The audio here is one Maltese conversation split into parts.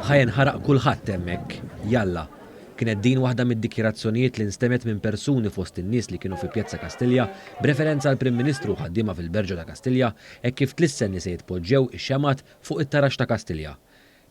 ħajinħaraq kulħadd hemmhekk, jalla. Kienet din waħda mid-dikjarazzjonijiet li nstemet minn persuni fost in-nies li kienu fi Pjazza Kastilja b'referenza għall Prim Ministru ħaddiema fil-Berġo ta' Kastilja hekk kif tlissen se jitpoġġew ix-xemat fuq it-tarax ta' Kastilja.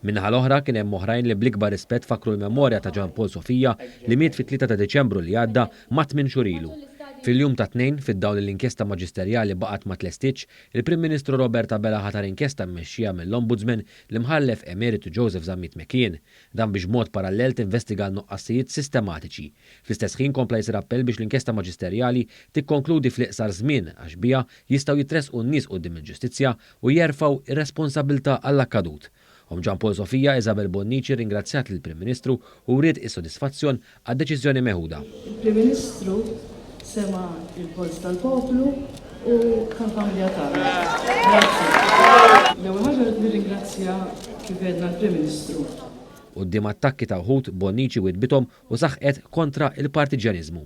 Minnaħa l-oħra kien hemm oħrajn li bl-ikbar rispett fakru l-memorja ta' Ġan Paul Sofija li miet fit-3 ta' Deċembru li għadda mat minn xurilu. Fil-jum ta' tnejn, fid-dawl l-inkjesta maġisterjali baqgħet ma tlestiċ, il-Prim Ministru Robert Abela ħatar inkjesta mmexxija mill-Ombudsman l-imħallef Emeritu Joseph Zammit Mekien, dan biex mod parallel tinvestiga n-nuqqassijiet sistematiċi. Fl-istess ħin kompla jsir appell biex l-inkjesta maġisterjali tikkonkludi fl-iqsar żmien għax biha jistgħu jitresqu n-nies quddiem il-ġustizzja u jerfgħu ir-responsabbiltà għall-akkadut. Ġan Paul Sofija Isabel Bonnici ringrazzjat lill-Prim Ministru u wriet is-sodisfazzjon għad-deċiżjoni meħuda. Il-Prim Ministru sema il-voz tal-poplu u tal-familja tagħna. Grazzi. L-ewwel ħaġa rid nirringrazzja kif għedna l-Prim Ministru. Quddiem attakki ta' wħud Bonnici widbithom u saħqet kontra il-partiġjaniżmu.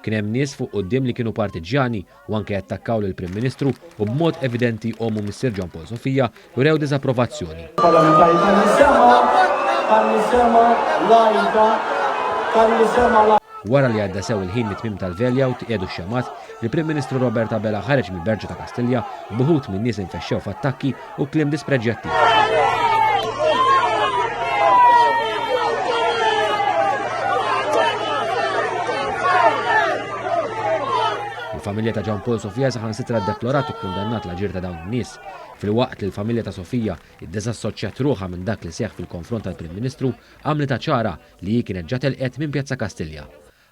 Kien hemm nies fuq quddiem li kienu partiġjani u anke attakkaw lill-Prim Ministru u b'mod evidenti omu Missier Ġan Paul Sofija u rew diżapprovazzjoni. Wara li għadda sew il-ħin mit-tmiem tal-velja u tqiedu x-xemat, il-Prim Ministru Robert Abela ħareġ mill-Berġo ta' Kastilja b'uħud minn nies infexxew f'attakki u kliem dispreġġjattiv. Il-familja ta' Ġan Paul Sofija saħansitra ddeplorat u kkundannat l-aġir ta' dawn in-nies. Fil-waqt li l-familja ta' Sofija iddeżassoċjat ruħha minn dak li seħħ fil-konfront tal-Prim Ministru, għamlet ċara li hi kienet ġa telqet minn Pjazza Kastilja.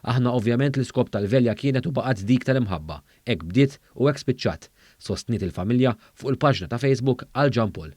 Aħna ovvjament l-iskop tal-velja kienet u baqgħet dik tal-imħabba, hekk bdiet u hekk spiċċat, sostniet il-familja fuq il-paġna ta' Facebook għal Ġan Paul.